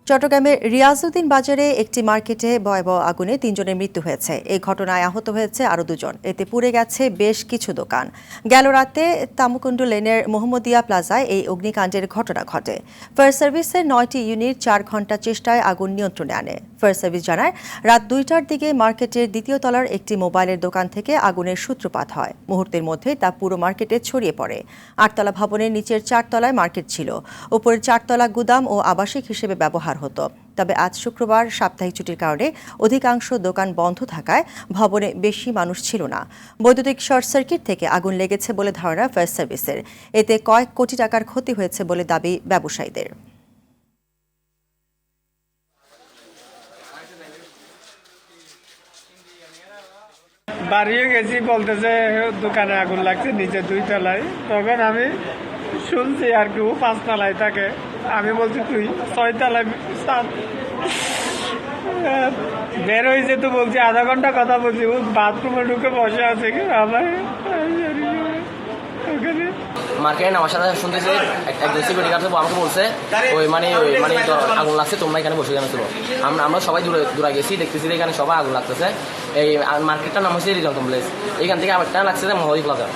চট্টগ্রামের রিয়াজউদ্দিন বাজারে একটি মার্কেটে ভয়াবহ আগুনে ৩ জনের মৃত্যু হয়েছে। এই ঘটনায় আহত হয়েছে আরও ২ জন। এতে পুড়ে গেছে বেশ কিছু দোকান। গেল রাতে তামুকুন্ডু লেনের মোহাম্মদিয়া প্লাজায় এই অগ্নিকাণ্ডের ঘটনা ঘটে। ফায়ার সার্ভিসের ৯টি ইউনিট ৪ ঘণ্টা চেষ্টায় আগুন নিয়ন্ত্রণে আনে। ফায়ার সার্ভিস জানায়, রাত ২টার দিকে মার্কেটের দ্বিতীয় তলার একটি মোবাইলের দোকান থেকে আগুনের সূত্রপাত হয়। মুহূর্তের মধ্যে তা পুরো মার্কেটে ছড়িয়ে পড়ে। ৮তলা ভবনের নিচের ৪ তলায় মার্কেট ছিল। উপরের ৪ তলা গুদাম ও আবাসিক হিসেবে ব্যবহার হতো। তবে আজ শুক্রবার সাপ্তাহিক ছুটির কারণে অধিকাংশ দোকান বন্ধ থাকায় ভবনে বেশি মানুষ ছিল না। বৈদ্যুতিক শর্ট সার্কিট থেকে আগুন লেগেছে বলে ধারণা ফায়ার সার্ভিসের। এতে কয়েক কোটি টাকার ক্ষতি হয়েছে বলে দাবি ব্যবসায়ীদের। বাড়িয়ে গেছি, বলতেছে দোকানে আগুন লাগছে নিচে 2 তলায়। তখন আমি শুনছি আর কি 5 তলায় থাকে। আমি বলছি তুই 6 তলায় বের হয়েছে, তো বলছি আধা ঘন্টা কথা বলছি। ও বাথরুমে ঢুকে বসে আছে কি আমার মার্কেটে নামার সাথে শুনতেছে একজন সিকিউরিটি গার্ড আমাকে বলছে ওই মানে আগুন লাগছে, তোমরা এখানে বসে কেন ছিল। আমরা সবাই দূরে গেছি, দেখতেছি এখানে সবাই আগুন লাগতেছে। এই মার্কেটটার নাম হচ্ছে রিজন কমপ্লেক্স। এইখান থেকে আবার লাগছে মোহাম্মদিয়া প্লাজা।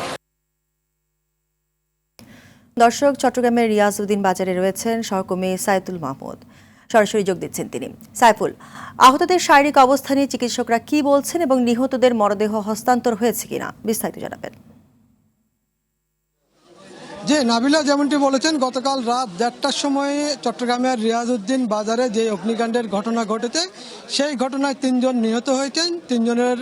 দর্শক, চট্টগ্রামের রিয়াজউদ্দিন বাজারে রয়েছেন সহকর্মী সাইফুল মাহমুদ। সরাসরি যোগ দিচ্ছেন তিনি। সাইফুল, আহতদের শারীরিক অবস্থা নিয়ে চিকিৎসকরা কি বলছেন এবং নিহতদের মরদেহ হস্তান্তর হয়েছে কিনা বিস্তারিত জানাবেন। জি নাবিলা, যেমনটি বলেছেন, গতকাল রাত 1টার সময়ে চট্টগ্রামের রিয়াজউদ্দিন বাজারে যে অগ্নিকাণ্ডের ঘটনা ঘটেছে, সেই ঘটনায় 3 জন নিহত হয়েছেন। 3 জনের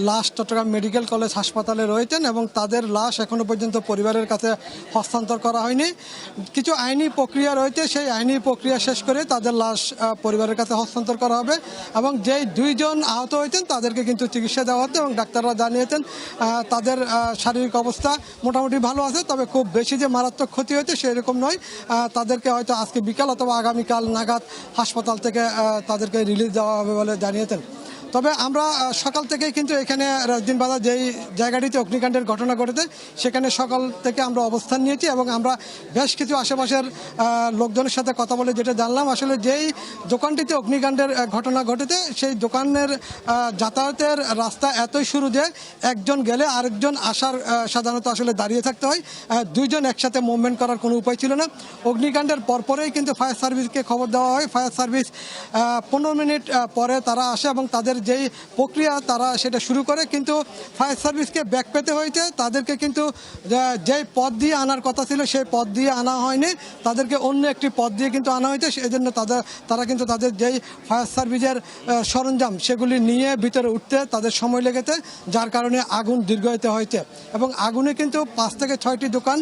লাশ চট্টগ্রাম মেডিকেল কলেজ হাসপাতালে রয়েছেন এবং তাদের লাশ এখনো পর্যন্ত পরিবারের কাছে হস্তান্তর করা হয়নি। কিছু আইনি প্রক্রিয়া রয়েছে, সেই আইনি প্রক্রিয়া শেষ করে তাদের লাশ পরিবারের কাছে হস্তান্তর করা হবে। এবং যেই 2 জন আহত হয়েছেন তাদেরকে কিন্তু চিকিৎসা দেওয়া হচ্ছে এবং ডাক্তাররা জানিয়েছেন তাদের শারীরিক অবস্থা মোটামুটি ভালো আছে, তবে খুব বেশি যে মারাত্মক ক্ষতি হয়েছে সেরকম নয়। তাদেরকে হয়তো আজকে বিকাল অথবা আগামীকাল নাগাদ হাসপাতাল থেকে তাদেরকে রিলিজ দেওয়া হবে বলে জানিয়েছেন। তবে আমরা সকাল থেকেই কিন্তু এখানে রিয়াজউদ্দিন বাজার যেই জায়গাটিতে অগ্নিকাণ্ডের ঘটনা ঘটেছে সেখানে সকাল থেকে আমরা অবস্থান নিয়েছি এবং আমরা বেশ কিছু আশেপাশের লোকজনের সাথে কথা বলে যেটা জানলাম, আসলে যেই দোকানটিতে অগ্নিকাণ্ডের ঘটনা ঘটেছে সেই দোকানের যাতায়াতের রাস্তা এতই শুরু যে একজন গেলে আরেকজন আসার সাধারণত আসলে দাঁড়িয়ে থাকতে হয়। 2 জন একসাথে মুভমেন্ট করার কোনো উপায় ছিল না। অগ্নিকাণ্ডের পরপরেই কিন্তু ফায়ার সার্ভিসকে খবর দেওয়া হয়। ফায়ার সার্ভিস 15 মিনিট পরে তারা আসে এবং তাদের যেই প্রক্রিয়া তারা সেটা শুরু করে, কিন্তু ফায়ার সার্ভিসকে ব্যাক পেতে হয়েছে। তাদেরকে কিন্তু যেই পথ দিয়ে আনার কথা ছিল সেই পথ দিয়ে আনা হয়নি, তাদেরকে অন্য একটি পথ দিয়ে কিন্তু আনা হয়েছে। সেই জন্য তারা কিন্তু তাদের যেই ফায়ার সার্ভিসের সরঞ্জাম সেগুলি নিয়ে ভিতরে উঠতে তাদের সময় লেগেছে, যার কারণে আগুন দীর্ঘায়িত হয়েছে এবং আগুনে কিন্তু 5 থেকে 6টি দোকান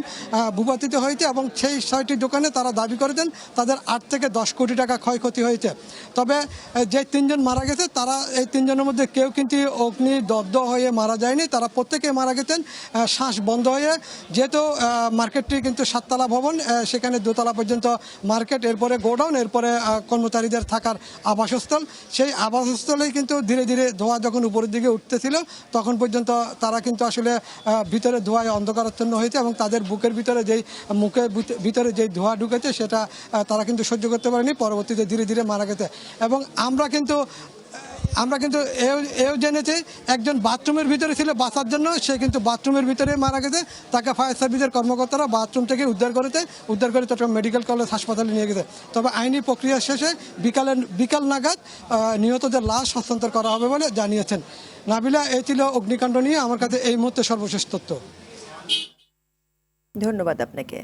ভূপাতিত হয়েছে এবং সেই 6টি দোকানে তারা দাবি করেছেন তাদের 8 থেকে 10 কোটি টাকা ক্ষয়ক্ষতি হয়েছে। তবে যে 3 জন মারা গেছে তারা এই 3 জনের মধ্যে কেউ কিন্তু অগ্নিদগ্ধ হয়ে মারা যায়নি, তারা প্রত্যেকেই মারা গেছেন শ্বাস বন্ধ হয়ে। যেহেতু মার্কেটটি কিন্তু 7 তলা ভবন, সেখানে 2 তলা পর্যন্ত মার্কেট, এরপরে গোডাউন, এরপরে কর্মচারীদের থাকার আবাসস্থল। সেই আবাসস্থলেই কিন্তু ধীরে ধীরে ধোঁয়া যখন উপরের দিকে উঠতেছিল তখন পর্যন্ত তারা কিন্তু আসলে ভিতরে ধোঁয়ায় অন্ধকারাচ্ছন্ন হয়েছে এবং তাদের মুখের ভিতরে যেই ধোঁয়া ঢুকেছে সেটা তারা কিন্তু সহ্য করতে পারেনি, পরবর্তীতে ধীরে ধীরে মারা গেছে। এবং আমরা কিন্তু এও জেনেছি একজন বাথরুমের ভিতরে ছিল বাঁচার জন্য, সে কিন্তু বাথরুমের ভিতরে মারা গেছে। তাকে ফায়ার সার্ভিসের কর্মকর্তারা বাথরুম থেকে উদ্ধার করে চট্টগ্রাম মেডিকেল কলেজ হাসপাতালে নিয়ে গেছে। তবে আইনি প্রক্রিয়া শেষে বিকাল নাগাদ নিহতদের লাশ হস্তান্তর করা হবে বলে জানিয়েছেন। নাবিলা, এই ছিল অগ্নিকাণ্ড নিয়ে আমার কাছে এই মুহূর্তে সর্বশেষ তথ্য। ধন্যবাদ আপনাকে।